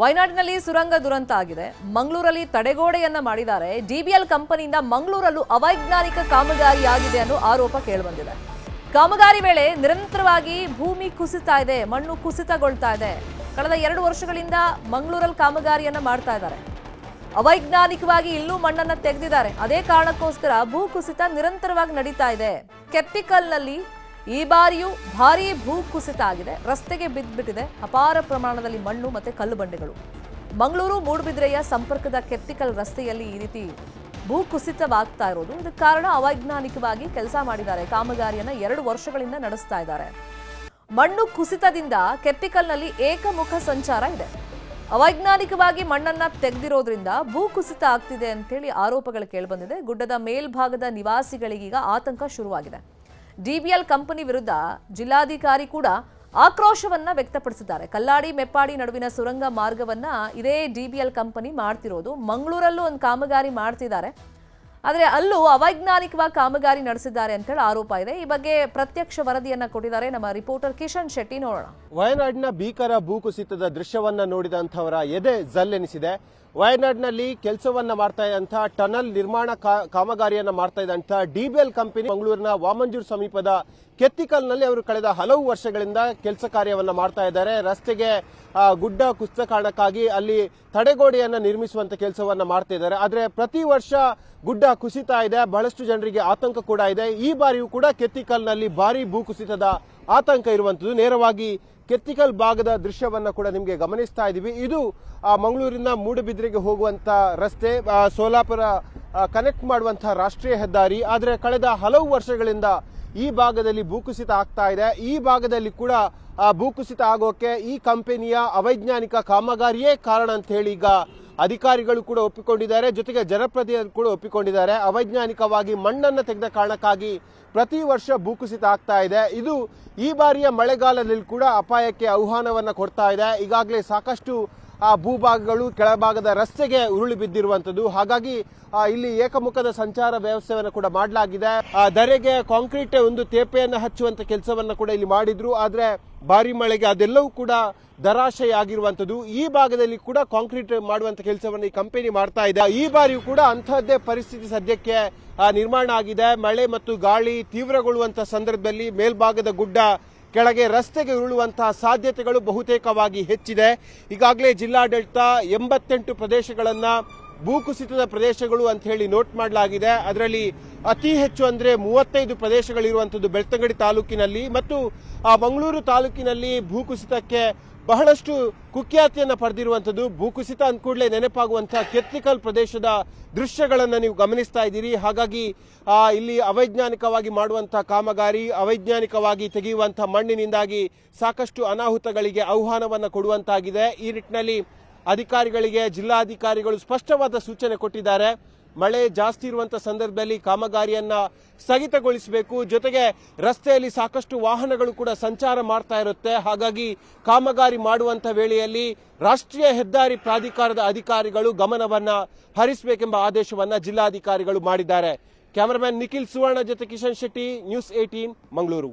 ವಯನಾಡಿನಲ್ಲಿ ಸುರಂಗ ದುರಂತ ಆಗಿದೆ. ಮಂಗಳೂರಲ್ಲಿ ತಡೆಗೋಡೆಯನ್ನ ಮಾಡಿದ್ದಾರೆ. ಡಿಬಿಎಲ್ ಕಂಪನಿಯಿಂದ ಮಂಗಳೂರಲ್ಲೂ ಅವೈಜ್ಞಾನಿಕ ಕಾಮಗಾರಿಯಾಗಿದೆ ಅನ್ನೋ ಆರೋಪ ಕೇಳಿಬಂದಿದೆ. ಕಾಮಗಾರಿ ವೇಳೆ ನಿರಂತರವಾಗಿ ಭೂಮಿ ಕುಸಿತಾ ಇದೆ, ಮಣ್ಣು ಕುಸಿತಗೊಳ್ತಾ ಇದೆ. ಕಳೆದ 2 ವರ್ಷಗಳಿಂದ ಮಂಗಳೂರಲ್ಲಿ ಕಾಮಗಾರಿಯನ್ನ ಮಾಡ್ತಾ ಇದ್ದಾರೆ. ಅವೈಜ್ಞಾನಿಕವಾಗಿ ಇಲ್ಲೂ ಮಣ್ಣನ್ನ ತೆಗೆದಿದ್ದಾರೆ. ಅದೇ ಕಾರಣಕ್ಕೋಸ್ಕರ ಭೂ ಕುಸಿತ ನಿರಂತರವಾಗಿ ನಡೀತಾ ಇದೆ. ಕೆತ್ತಿಕಲ್ನಲ್ಲಿ ಈ ಬಾರಿಯೂ ಭಾರೀ ಭೂ ಕುಸಿತ ಆಗಿದೆ. ರಸ್ತೆಗೆ ಬಿದ್ದುಬಿಟ್ಟಿದೆ ಅಪಾರ ಪ್ರಮಾಣದಲ್ಲಿ ಮಣ್ಣು ಮತ್ತೆ ಕಲ್ಲು ಬಂಡೆಗಳು. ಮಂಗಳೂರು ಮೂಡುಬಿದಿರೆಯ ಸಂಪರ್ಕದ ಕೆತ್ತಿಕಲ್ ರಸ್ತೆಯಲ್ಲಿ ಈ ರೀತಿ ಭೂ ಕುಸಿತವಾಗ್ತಾ ಇರೋದು. ಇದಕ್ಕೆ ಕಾರಣ ಅವೈಜ್ಞಾನಿಕವಾಗಿ ಕೆಲಸ ಮಾಡಿದ್ದಾರೆ. ಕಾಮಗಾರಿಯನ್ನ 2 ವರ್ಷಗಳಿಂದ ನಡೆಸ್ತಾ ಇದ್ದಾರೆ. ಮಣ್ಣು ಕುಸಿತದಿಂದ ಕೆತ್ತಿಕಲ್ನಲ್ಲಿ ಏಕಮುಖ ಸಂಚಾರ ಇದೆ. ಅವೈಜ್ಞಾನಿಕವಾಗಿ ಮಣ್ಣನ್ನ ತೆಗೆದಿರೋದ್ರಿಂದ ಭೂ ಕುಸಿತ ಆಗ್ತಿದೆ ಅಂತೇಳಿ ಆರೋಪಗಳು ಕೇಳಿಬಂದಿದೆ. ಗುಡ್ಡದ ಮೇಲ್ಭಾಗದ ನಿವಾಸಿಗಳಿಗೀಗ ಆತಂಕ ಶುರುವಾಗಿದೆ. ಡಿಬಿಎಲ್ ಕಂಪನಿ ವಿರುದ್ಧ ಜಿಲ್ಲಾಧಿಕಾರಿ ಕೂಡ ಆಕ್ರೋಶವನ್ನ ವ್ಯಕ್ತಪಡಿಸಿದ್ದಾರೆ. ಕಲ್ಲಾಡಿ ಮೆಪ್ಪಾಡಿ ನಡುವಿನ ಸುರಂಗ ಮಾರ್ಗವನ್ನ ಇದೇ ಡಿಬಿಎಲ್ ಕಂಪನಿ ಮಾಡ್ತಿರೋದು. ಮಂಗಳೂರಲ್ಲೂ ಒಂದು ಕಾಮಗಾರಿ ಮಾಡ್ತಿದ್ದಾರೆ, ಆದರೆ ಅಲ್ಲೂ ಅವೈಜ್ಞಾನಿಕವಾಗಿ ಕಾಮಗಾರಿ ನಡೆಸಿದ್ದಾರೆ ಅಂತೇಳಿ ಆರೋಪ ಇದೆ. ಈ ಬಗ್ಗೆ ಪ್ರತ್ಯಕ್ಷ ವರದಿಯನ್ನ ಕೊಟ್ಟಿದ್ದಾರೆ ನಮ್ಮ ರಿಪೋರ್ಟರ್ ಕಿಶನ್ ಶೆಟ್ಟಿ. ನೋಡೋಣ. ವಯನಾಡಿನ ಭೀಕರ ಭೂಕುಸಿತದ ದೃಶ್ಯವನ್ನ ನೋಡಿದಂಥವರ ಎದೆ ಜಲ್ಲೆನಿಸಿದೆ. ವಯನಾಡಿನಲ್ಲಿ ಕೆಲಸವನ್ನ ಮಾಡ್ತಾ ಇದ್ದಂತಹ ಟನಲ್ ನಿರ್ಮಾಣ ಕಾಮಗಾರಿಯನ್ನ ಮಾಡ್ತಾ ಇದ್ದಂತಹ ಡಿಬಿಎಲ್ ಕಂಪನಿ ಮಂಗಳೂರಿನ ವಾಮಂಜೂರು ಸಮೀಪದ ಕೆತ್ತಿಕಲ್ನಲ್ಲಿ ಅವರು ಕಳೆದ ಹಲವು ವರ್ಷಗಳಿಂದ ಕೆಲಸ ಕಾರ್ಯವನ್ನ ಮಾಡ್ತಾ ಇದ್ದಾರೆ. ರಸ್ತೆಗೆ ಗುಡ್ಡ ಕುಸಿತ ಕಾರಣಕ್ಕಾಗಿ ಅಲ್ಲಿ ತಡೆಗೋಡೆಯನ್ನ ನಿರ್ಮಿಸುವಂತ ಕೆಲಸವನ್ನ ಮಾಡ್ತಾ ಇದ್ದಾರೆ. ಆದ್ರೆ ಪ್ರತಿ ವರ್ಷ ಗುಡ್ಡ ಕುಸಿತಾ ಇದೆ, ಬಹಳಷ್ಟು ಜನರಿಗೆ ಆತಂಕ ಕೂಡ ಇದೆ. ಈ ಬಾರಿಯೂ ಕೂಡ ಕೆತ್ತಿಕಲ್ನಲ್ಲಿ ಭಾರಿ ಭೂಕುಸಿತದ ಆತಂಕ ಇರುವಂತದ್ದು. ನೇರವಾಗಿ ಕೆತ್ತಿಕಲ್ ಭಾಗದ ದೃಶ್ಯವನ್ನ ಕೂಡ ನಿಮಗೆ ಗಮನಿಸ್ತಾ ಇದೀವಿ. ಇದು ಮಂಗಳೂರಿನ ಮೂಡುಬಿದಿರೆಗೆ ಹೋಗುವಂತ ರಸ್ತೆ, ಸೋಲಾಪುರ ಕನೆಕ್ಟ್ ಮಾಡುವಂತಹ ರಾಷ್ಟ್ರೀಯ ಹೆದ್ದಾರಿ. ಆದರೆ ಕಳೆದ ಹಲವು ವರ್ಷಗಳಿಂದ ಈ ಭಾಗದಲ್ಲಿ ಭೂಕುಸಿತ ಆಗ್ತಾ ಇದೆ. ಈ ಭಾಗದಲ್ಲಿ ಕೂಡ ಭೂಕುಸಿತ ಆಗೋಕೆ ಈ ಕಂಪನಿಯ ಅವೈಜ್ಞಾನಿಕ ಕಾಮಗಾರಿಯೇ ಕಾರಣ ಅಂತ ಹೇಳಿ ಈಗ ಅಧಿಕಾರಿಗಳು ಕೂಡ ಒಪ್ಪಿಕೊಂಡಿದ್ದಾರೆ, ಜೊತೆಗೆ ಜನಪ್ರತಿನಿಧಿಗಳು ಕೂಡ ಒಪ್ಪಿಕೊಂಡಿದ್ದಾರೆ. ಅವೈಜ್ಞಾನಿಕವಾಗಿ ಮಣ್ಣನ್ನು ತೆಗೆದ ಕಾರಣಕ್ಕಾಗಿ ಪ್ರತಿ ವರ್ಷ ಭೂಕುಸಿತ ಆಗ್ತಾ ಇದೆ. ಇದು ಈ ಬಾರಿಯ ಮಳೆಗಾಲದಲ್ಲಿ ಕೂಡ ಅಪಾಯಕ್ಕೆ ಆಹ್ವಾನವನ್ನ ಕೊಡ್ತಾ ಇದೆ. ಈಗಾಗಲೇ ಸಾಕಷ್ಟು ಭೂಭಾಗಗಳು ಕೆಳಭಾಗದ ರಸ್ತೆಗೆ ಉರುಳಿ ಬಿದ್ದಿರುವಂತದ್ದು. ಹಾಗಾಗಿ ಇಲ್ಲಿ ಏಕಮುಖದ ಸಂಚಾರ ವ್ಯವಸ್ಥೆಯನ್ನು ಕೂಡ ಮಾಡಲಾಗಿದೆ. ಧರೆಗೆ ಕಾಂಕ್ರೀಟ್ ಒಂದು ತೇಪೆಯನ್ನು ಹಚ್ಚುವಂತ ಕೆಲಸವನ್ನ ಕೂಡ ಇಲ್ಲಿ ಮಾಡಿದ್ರು. ಆದ್ರೆ ಭಾರಿ ಮಳೆಗೆ ಅದೆಲ್ಲವೂ ಕೂಡ ಧರಾಶಯ ಆಗಿರುವಂತದ್ದು. ಈ ಭಾಗದಲ್ಲಿ ಕೂಡ ಕಾಂಕ್ರೀಟ್ ಮಾಡುವಂತ ಕೆಲಸವನ್ನು ಈ ಕಂಪನಿ ಮಾಡ್ತಾ ಇದೆ. ಈ ಬಾರಿಯೂ ಕೂಡ ಅಂತಹದ್ದೇ ಪರಿಸ್ಥಿತಿ ಸದ್ಯಕ್ಕೆ ನಿರ್ಮಾಣ ಆಗಿದೆ. ಮಳೆ ಮತ್ತು ಗಾಳಿ ತೀವ್ರಗೊಳ್ಳುವಂತ ಸಂದರ್ಭದಲ್ಲಿ ಮೇಲ್ಭಾಗದ ಗುಡ್ಡ ಕೆಳಗೆ ರಸ್ತೆಗೆ ಉರುಳುವಂತಹ ಸಾಧ್ಯತೆಗಳು ಬಹುತೇಕವಾಗಿ ಹೆಚ್ಚಿದೆ. ಈಗಾಗಲೇ ಜಿಲ್ಲಾಡಳಿತ 88 ಪ್ರದೇಶಗಳನ್ನ ಭೂಕುಸಿತದ ಪ್ರದೇಶಗಳು ಅಂತ ಹೇಳಿ ನೋಟ್ ಮಾಡಲಾಗಿದೆ. ಅದರಲ್ಲಿ ಅತಿ ಹೆಚ್ಚು ಅಂದ್ರೆ 35 ಪ್ರದೇಶಗಳಿರುವಂತದ್ದು ಬೆಳ್ತಂಗಡಿ ತಾಲೂಕಿನಲ್ಲಿ ಮತ್ತು ಮಂಗಳೂರು ತಾಲೂಕಿನಲ್ಲಿ ಭೂಕುಸಿತಕ್ಕೆ ಬಹಳಷ್ಟು ಕುಖ್ಯಾತಿಯನ್ನ ಪಡೆದಿರುವಂತದ್ದು. ಭೂಕುಸಿತ ಅಂದ ಕೂಡಲೇ ನೆನಪಾಗುವಂತಹ ಕೆತ್ತಿಕಲ್ ಪ್ರದೇಶದ ದೃಶ್ಯಗಳನ್ನ ನೀವು ಗಮನಿಸ್ತಾ ಇದ್ದೀರಿ. ಹಾಗಾಗಿ ಇಲ್ಲಿ ಅವೈಜ್ಞಾನಿಕವಾಗಿ ಮಾಡುವಂತಹ ಕಾಮಗಾರಿ, ಅವೈಜ್ಞಾನಿಕವಾಗಿ ತೆಗೆಯುವಂತಹ ಮಣ್ಣಿನಿಂದಾಗಿ ಸಾಕಷ್ಟು ಅನಾಹುತಗಳಿಗೆ ಆಹ್ವಾನವನ್ನ ಕೊಡುವಂತಾಗಿದೆ. ಈ ನಿಟ್ಟಿನಲ್ಲಿ ಅಧಿಕಾರಿಗಳಿಗೆ ಜಿಲ್ಲಾಧಿಕಾರಿಗಳು ಸ್ಪಷ್ಟವಾದ ಸೂಚನೆ ಕೊಟ್ಟಿದ್ದಾರೆ. ಮಳೆ ಜಾಸ್ತಿ ಇರುವಂತಹ ಸಂದರ್ಭದಲ್ಲಿ ಕಾಮಗಾರಿಯನ್ನ ಸ್ಥಗಿತಗೊಳಿಸಬೇಕು. ಜೊತೆಗೆ ರಸ್ತೆಯಲ್ಲಿ ಸಾಕಷ್ಟು ವಾಹನಗಳು ಕೂಡ ಸಂಚಾರ ಮಾಡ್ತಾ ಇರುತ್ತೆ. ಹಾಗಾಗಿ ಕಾಮಗಾರಿ ಮಾಡುವಂತ ವೇಳೆಯಲ್ಲಿ ರಾಷ್ಟ್ರೀಯ ಹೆದ್ದಾರಿ ಪ್ರಾಧಿಕಾರದ ಅಧಿಕಾರಿಗಳು ಗಮನವನ್ನ ಹರಿಸಬೇಕೆಂಬ ಆದೇಶವನ್ನ ಜಿಲ್ಲಾಧಿಕಾರಿಗಳು ಮಾಡಿದ್ದಾರೆ. ಕ್ಯಾಮರಾಮನ್ ನಿಖಿಲ್ ಸುವರ್ಣ ಜೊತೆ ಕಿಶನ್ ಶೆಟ್ಟಿ, ನ್ಯೂಸ್ 18 ಮಂಗಳೂರು.